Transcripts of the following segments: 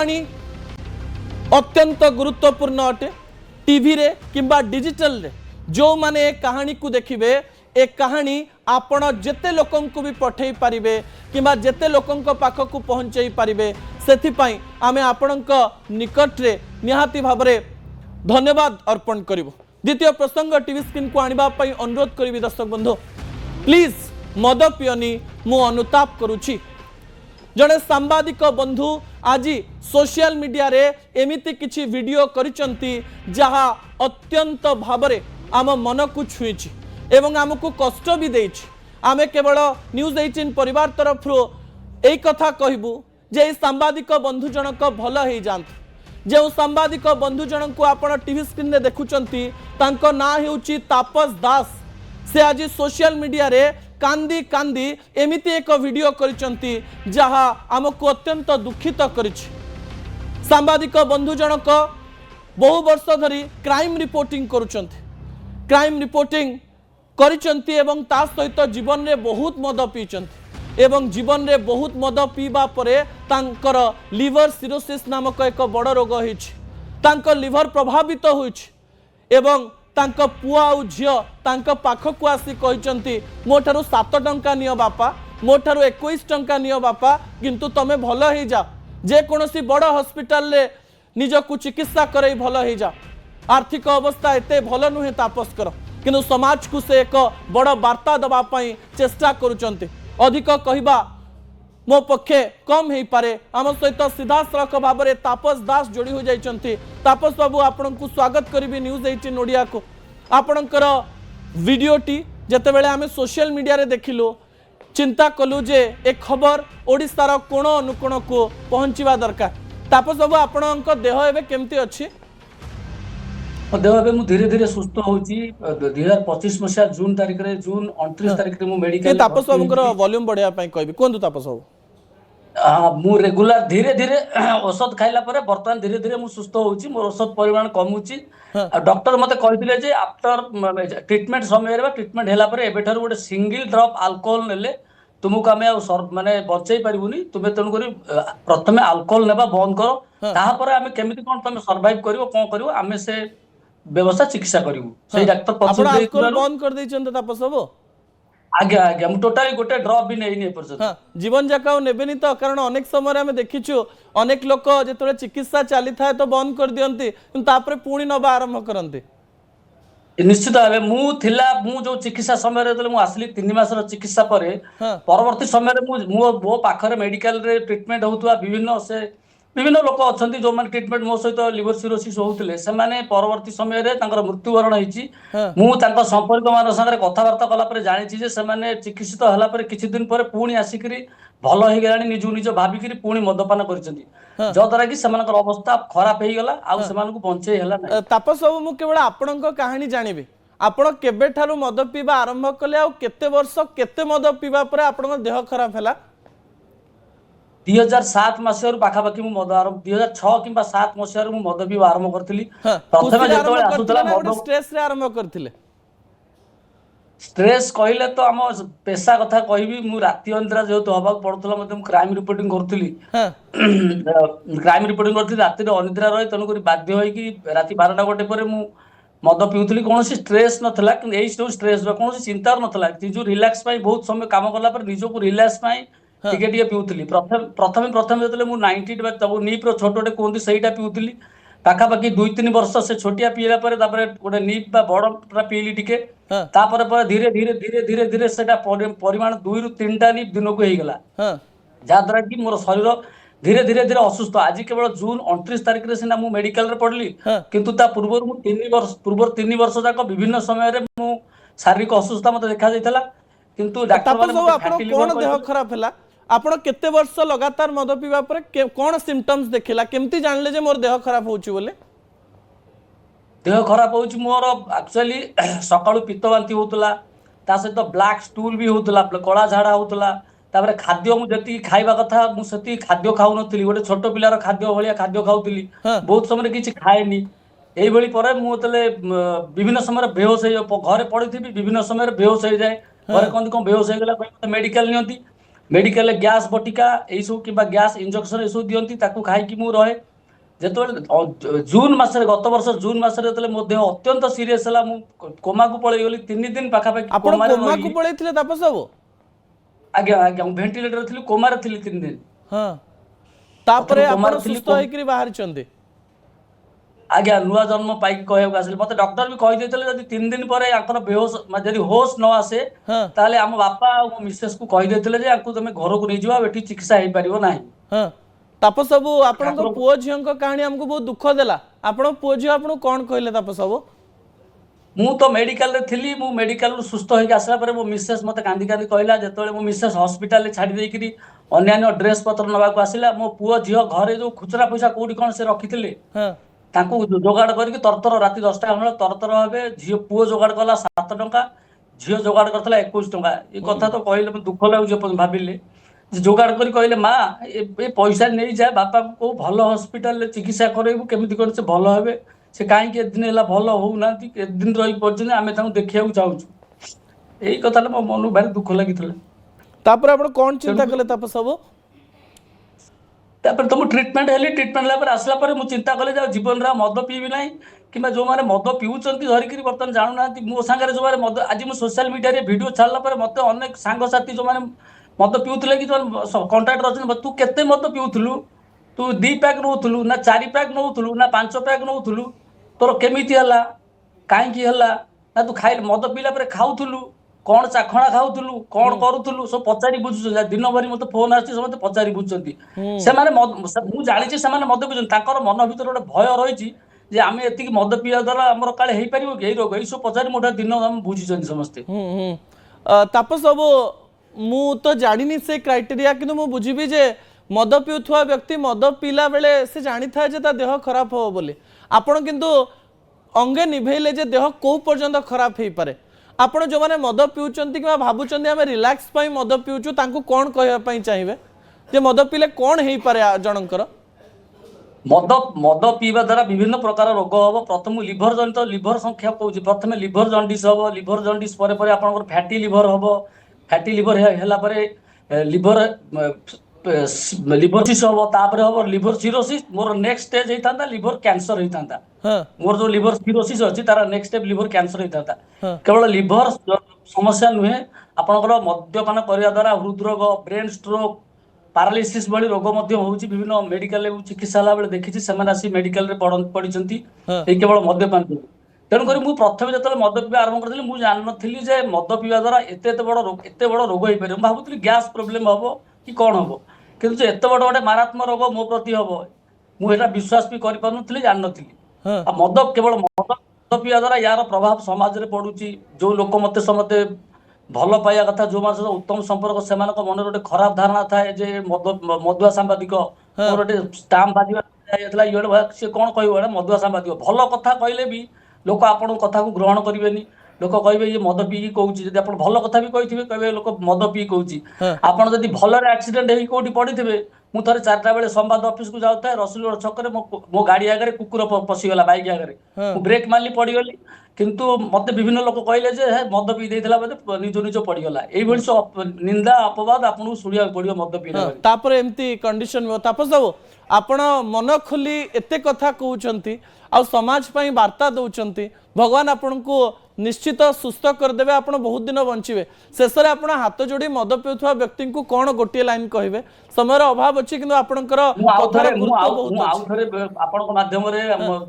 कहानी अत्यंत गुरुत्वपूर्ण अटे। टीवी रे किंबा डिजिटल रे जो माने ए कहानी को देखिबे ए कहानी आपण जेते लोकन को भी पठेई पारिबे किंबा जेते लोकन को पाख को पहुंचई पारिबे सेथि पई आमे आपणक निकट रे निहाती भाबरे धन्यवाद अर्पण करिवो। द्वितीय प्रसंग टीवी स्क्रीन को आनिबा पई अनुरोध करिवि दर्शक बंधु प्लीज मद पियनी मु अनुताप करूछि। जड़े सांबादिक बंधु आज सोशल मीडिया रे एमिति किछि वीडियो करिसंती जहा अत्यंत भाबरे आम मन को छुईछि एवं आमको कष्ट भी देछि। आमे केवल न्यूज 18 परिवार तरफ एई कथा कहबू जे सांबादिक बंधु जनक भल हो जात। जो सांबादिक बंधु जनक को आपण टीवी स्क्रीन रे देखुचंती तांको ना हेउची तापस दास। से आज सोशल मीडिया रे कांदी कांदी एमिति एक वीडियो करिसंती जहा आमको अत्यंत दुखित करिछि। सांबादिक बंधु जनक बहु वर्ष धरी क्राइम रिपोर्टिंग करुचंती। क्राइम रिपोर्टिंग करिसंती एवं ता सहित जीवन रे बहुत मद पीचंती एवं जीवन रे बहुत मद पीबा परे तांकर लिवर सिरोसिस नामक एक बड़ रोग होइछि। तांकर लिवर प्रभावित होइछि एवं तांको पुआ और झियो तांको पाखक आसी कहिसंती मो ठारू 7 टंका नियो बापा मो ठारू 21 टंका नियो बापा किंतु तमे भल हो जा जे कोनोसी बड़ हॉस्पिटल रे निजको चिकित्सा करई भल हो जा। आर्थिक अवस्था एते भल नुहे तापस कर किंतु समाज को से एक बड़ वार्ता दबा पई चेष्टा करूचंती। अधिक कहिबा मो पक्षे कम हो पारे। आम सहित सीधा सड़क भाव में तापस दास जोड़ी हो जाइछंती। तापस बाबू आपण को स्वागत करी न्यूज 18 ओडिया को। आपणकर वीडियोटी जेते बेले आमे सोशल मीडिया रे देखिलु चिंता कलु जे एक खबर ओडिसार कोण अनुकोण को पहुंचीवा दरकार। तापस बाबू आपणक देह एबे केमती अछि? देह एबे मु धीरे धीरे सुस्थ होउची। 2025 मसिया जून तारिख रे जून 29 तारिख रे मु मेडिकल तापस बाबूकर वॉल्यूम बढ़िया पई कहबी कोंदु तापस बाबू। मु रेगुलर धीरे धीरे औषध खाइला परे वर्तमान धीरे धीरे मु सुस्थ होउची। मोर औषध परिमाण कमुची। डॉक्टर मते कहिथिले जे आफ्टर ट्रीटमेंट समय रे ट्रीटमेंट हैला परे एबे ठारू गोटे सिंगल ड्रॉप अल्कोहल नेले तुमको आमे माने बचै परिबुनी। तुमे तनु करी प्रथमे अल्कोहल नेबा बंद करो ताहा परे आमे केमिति कोन तमे सर्वाइव करिवो कोन करिवो आमे से व्यवस्था चिकित्सा करिवो। सेही डॉक्टर पछे अल्कोहल बंद कर दैछन तापस बाबू? आज्ञा आज्ञा मु टोटली गोटे ड्रॉप भी नहीं ने पर्यंत। जीवन जाका नेबेनी तो कारण अनेक समय आम देखीचु अनेक लोक जो चिकित्सा चली था तो बंद कर दियंती तापरे पुणी नबा आरंभ करंती। निश्चित भाव मु जो चिकित्सा समय रे मु आसली 3 मासर चिकित्सा परे परवर्ती समय रे मो पाखरे मेडिकल रे ट्रीटमेंट होतुवा विभिन्न लोक अछंती जो माने ट्रीटमेंट मो सहित लिवर सिरोसिस होउतले से माने परवर्ती समय रे तांकर मृत्युवरण हिची। मु तांका संपर्क मान संगे कथावार्ता कला परे जानिछि जे से माने चिकित्सित हला परे किछि दिन परे पुणी आसिकरी भल हो गेलानी निजु निज भाबिकरी पुणी मदपान करछंती जो द्वारा कि सेमानकर अवस्था खराब हे गेला आ सेमानकु बंचै हला नै। तापस बाबू मु केवल आपणक कहानी जानिबे आपण केबे ठारू मद पीबा आरंभ कले आ केते वर्ष केते मद पीबा परे आपणक देह खराब हला? 2007 मसिया पाखापाखि मु मद आरंभ 2006 किंबा 7 मसिया मु मद पीबा आरंभ करथिली। प्रथमे जेतोळे आसुतला मद स्ट्रेस रे आरंभ करथिले। स्ट्रेस कहले तो हम पेशा कथा कहबी मु राति अंतरा जेतु हबा पड़तला मते मु क्राइम रिपोर्टिंग करथिली। क्राइम रिपोर्टिंग करथिली राति रे अनिद्रा रही तनु करी बाध्य होई कि राति 12टा गोटे परे मु मद पिउथली। कोनोसी स्ट्रेस नथला कि एई स्ट्रेस बा कोनोसी चिंता नथला जो रिलैक्स पाई बहुत समय काम करला पर निजो को रिलैक्स पाई टिके टिके पिउथली। प्रथम जेतले मु 90 बा तब नीप रो छोटोटे कोंदी सेहीटा पिउथली। पाखापाखि 2-3 वर्ष से छोटिया पीला परे तापरे गोटे नीप बा बड़टा पीली टिके तापरे पर धीरे धीरे धीरे धीरे धीरे सेटा परिमाण 2 ରୁ 3टा नीप दिन को हेगला जा द्वारा कि मोर शरीर धीरे धीरे धीरे असुस्थ। आज केवल जून 29 तारिख रे सिना मु मेडिकल रे पड़ली किंतु ता पूर्व मु 3 वर्ष जाक विभिन्न समय रे मु शारीरिक असुस्थता मते देखा जायतला किंतु डॉक्टर माने आपन कोन देह खराब हला? आपण केते वर्ष लगातार मद पीबा परे कोन सिम्पटम्स देखिला केमती जानले जे मोर देह खराब होउची बोले? देह खराब होउची मोर एक्चुअली सकाळु पित्तवांती होतला ता सहित ब्लैक स्टूल भी होतला कळा झाडा होतला। तापरे खाद्य मु जति खाइबा कथा मु सती खाद्य खाउ नथिली गोटे छोट पिलार खाद्य भलिया खाद्य खाउतली बहुत समय किछि खाएनी। एई भली परे मु तले विभिन्न समय बेहोश घरे पड़िथिबी विभिन्न समय बेहोश हो जाए घरे कोन बेहोश हो गेला मेडिकल नियंती मेडिकल गैस बटिका यही सब कि गैस इंजेक्शन ये सब दियंती ताकू खाई मु रहे जो जून मसरे गत वर्ष जून मसरे जो मो देह अत्यंत सीरीयस है कोमा को पलि गली 3 दिन पाखापाखि ଆପଣ कोमारे କୋମାକୁ रही ପଳେଇଥିଲେ ତାପସ ବାବୁ? आज्ञा आज्ञा भेंटिलेटर थी कोमारे थी 3 दिन ହଁ ତାପରେ प्रथम ଆପଣ कोमारे थी ସୁସ୍ଥ ହେଇକିରି ବାହାରିଛନ୍ତି? आज्ञा नुआ जन्म पाई कहूँ आसिले मत डॉक्टर भी कहीदे जब 3 दिन पर आंकर बेहोश जब होश न आसे ହଁ ताले आम बापा और मिसेस को कहीदे तुम घर को नहीं जाओ एठी चिकित्सा हो पार ना ହଁ ତାପସ ବାବୁ ଆପଣଙ୍କ ଠାକୁର ପୁଅ ଝିଅଙ୍କ କାହାଣୀ ଆମକୁ ବହୁତ ଦୁଃଖ ଦେଲା। ଆପଣ ପୁଅ ଝିଅ ଆପଣଙ୍କୁ କ'ଣ କହିଲେ ତାପସ ବାବୁ? मु तो मेडिकल रे थिली मु मेडिकल रु सुस्थ होइक आसला परे मो मिसेस मते कांदी कांदी कहला जेतोले मो मिसेस हॉस्पिटल रे छाडी देइकरी अन्यान्य ड्रेस पत्र नबा को आसिला मो पुओ झियो घरे जो खुचरा पैसा कोडी कोन से रखिथिले ହଁ तांको जोगाड़ करके तरतर राति 10टा बेले तरतर भाबे झियो पुओ जोगाड़ कला 7 टंका झियो जोगाड़ करथला 21 टंका ए कथा तो कहले मते दुख लागु जे भाबिले जे जोगाड़ करी कहले मां ए पैसा नै जा बापा को भलो हॉस्पिटल रे चिकित्सा करैबु केमिति कोन से भलो हेबे से कहीं के दिन है भल होना के दिन रही पड़े आम देखा चाहूँ यही कथा मो मन भारी दुख लगी ତାପରେ ଆପଣ କ'ଣ ଚିନ୍ତା କଲେ ତାପସ ବାବୁ? तो मुझे ट्रिटमेंट हेली ट्रिटमेंट आसला मुझे चिंता कले जीवन में मद पीबी ना कि जो मैंने मद पीऊँच धरिकी बर्तमान जानू ना मो सागर जो मद आज मुझे सोशल मीडिया वीडियो छाड़ा मत अनेक सांगसाथी जो मैंने मद पीऊले कि कंटाक्ट अच्छे तू केते मद पीऊलु तू 2 पैक नौलु ना 4 पैक नौलु ना 5 पैक नौलु तोर केमिति हला कहीं ना तू खाई मद पीला खाऊलु कौन चाखणा खाऊलु कौन करूलु सब पचारि बुझुछ दिन भरी मत फोन आसी सब पचारि बुझुछंती से माने मु जानि से माने मद बुझुछन ताकर मन भीतर गोटे भय रही जे आमे एतिक मद पीवा द्वारा हमर काले हेई परिबो के रोग ए सब पचारि मोटा दिन हम बुझिछन समस्ते तापस बाबू मु तो जानिनी से क्राइटेरिया किंतु मु बुझिबी जे मद पिउथुवा व्यक्ति मद पीला बेले से जानी था जे ता देह खराब हो बोली आपण किंतु अंगे निभेले जे देह को पर्यंत खराब हेई पारे आपण जो माने मद पिउचंती कि भाबुचंती आमे रिलैक्स पई मद पिउचु तांको कोन कहया पई चाहिबे जे मद पीले कोन हेई पारे जनकर? मद मद पीवा द्वारा विभिन्न प्रकार रोग हम प्रथम लिभर जनित लिभर संख्या कहूँ प्रथम लिभर जंडिस हम लिभर जंडिस पर आप फैटी लिभर हम फैटी लिभर है लिभर लिभर हम तापर हम लिभर सिरोसिस मोर नेक्स्ट स्टेज होता लिभर कैंसर होता मोर जो लिभर सिरोसिस अच्छी तार नेक्स्ट स्टेप लिभर कैंसर होता केवल लिभर समस्या नुहे आपंकर मद्यपान करने द्वारा हृदरोग ब्रेन स्ट्रोक पारालिसिस भली रोग होउची विभिन्न मेडिकल चिकित्सालय बेले देखी से मेडिकल पढ़ी केवल मद्यपान तेणुक मुझे प्रथम जो मद पीवा आरंभ करी मुझे जान नी मद पीवा द्वारा एत बड़ रोग हो पारे भावुली गैस प्रोब्लेम हम कि कौन हम कि एत बड़ गोटे मारात्मक रोग मो प्रति हम मुझे विश्वास भी कर जान नी मद केवल मद पीवा द्वारा यार प्रभाव समाज में पड़ुची जो लोक मत समते भल पाइबा कथा जो मान उत्तम संपर्क से मन गोटे खराब धारणा थाए जे मदुआ सांबादिक मोर गोटे स्टाम्प बाजिबा सी कौन कह मदुआ सांबादिक भल कथा कहले भी लोक आपण कथा को ग्रहण करेनि लोक कहे ये मद पी कहूँ जब आप भल कथा भी कही कहे लोक मद पी कहूँ आपड़ जब भलरे एक्सीडेंट हो कौटी पड़ी थे मुझे थे 4टा बेले संवाद ऑफिस को जाऊँ रसुलगढ़ छक मो गाड़ी आगे कुकुर पशिगला बाइक आगे ब्रेक मारली पड़गली किंतु मत विभिन्न लोक कहले मद पी देला बोले निज निज पड़गला ये निंदा अपवाद आपको शुणा पड़ो मद पी एमती कंडीशन तापस बाबू आपण मन खोली एते कथा कहउचंती आ समाज पई वार्ता दउचंती भगवान आपन को निश्चित सुस्थ करदेवे आपण बहुत दिन बंचिवे शेष रे आपण हाथ जोड़ी मद पिउथवा व्यक्ति को कोन गोटे लाइन कहबे समय अभाव अछि किंतु आपनकर कथार गुरुत्व बहुत आउ थरे आपण को माध्यम रे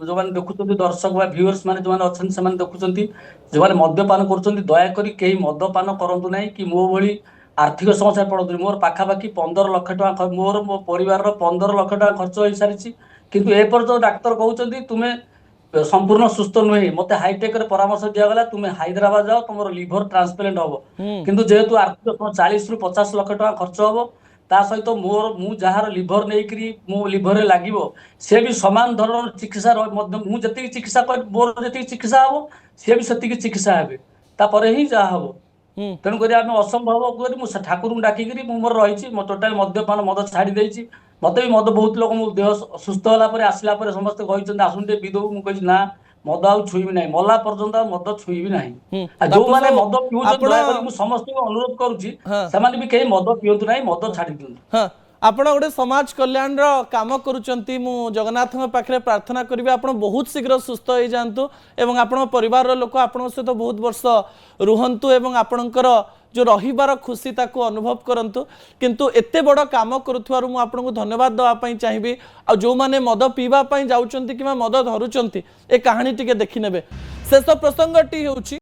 जो माने देखुचंती दर्शक बा व्यूअर्स माने जो माने अछन से माने देखुचंती जो माने मद्यपान करचंती दया करी केही मद्यपान करंतु नाही कि मो भली आर्थिक समस्या पड़ो मोर पाखापाखि 15 लाख टका मोर मो परिवार 15 लाख टका खर्च हो सारी किंतु एपर जो डाक्तर कहउचंती तुमे संपूर्ण सुस्थ नुहे मत हाईटेक परामर्श दिगला तुम्हें हैदराबाद जाओ तुम लिभर ट्रांसप्लांट हम किंतु जेहेतु आर्थिक 40 ରୁ 50 लाख टका खर्च हम ता सहित मोर मु जार लिभर नहीं मो लिभर लगे सी भी सामान धरण चिकित्सा मुझे चिकित्सा मोर जी चिकित्सा हम सी भी से चिकित्सा हे तापर ही जहाँ हम तेणुक आम असंभव कर ठाकुर डाकिकी मोर रही टोटाल मद्यपान मद छाड़ी मत भी मद बहुत लोग मो देह सुस्थ होला आसला समस्त कहते आसुन टे पीदू मुझे ना ମଦ ଆଉ ଛୁଇଁବି ନାହିଁ, ମଲା ପର୍ଯ୍ୟନ୍ତ ଆଉ ମଦ ଛୁଇଁବି ନାହିଁ। ଆଉ ଡକ୍ଟର ଯୋଉମାନେ ସାହେବ, ମଦ ପିଉଛନ୍ତି ଆପଣ ଦୟାକରି ମୁଁ ସମସ୍ତଙ୍କୁ ଅନୁରୋଧ କରୁଛି ହଁ ସେମାନେ ବି କେହି ମଦ ପିଅନ୍ତୁ ନାହିଁ, ମଦ ଛାଡି ଦିଅନ୍ତୁ। ହଁ ଆପଣ ଗୋଟେ ସମାଜ କଲ୍ୟାଣର କାମ କରୁଛନ୍ତି, ମୁଁ ଜଗନ୍ନାଥଙ୍କ ପାଖରେ ପ୍ରାର୍ଥନା କରିବି ଆପଣ ବହୁତ ଶୀଘ୍ର ସୁସ୍ଥ ହେଇଯାଆନ୍ତୁ ଏବଂ ଆପଣଙ୍କ ପରିବାରର ଲୋକ ଆପଣଙ୍କ ସହିତ ବହୁତ ବର୍ଷ ରୁହନ୍ତୁ ଏବଂ ଆପଣଙ୍କର जो रहिबार खुशी ताकू अनुभव करंतु। किंतु एते बड़ काम करुथवारु मु आपनको धन्यवाद दवा पई चाहिबी। आ जो माने मद पीवा पई जाउचंती किबा मद धरुचंती ए कहानी टिके देखि नेबे। शेष प्रसंगटी होउची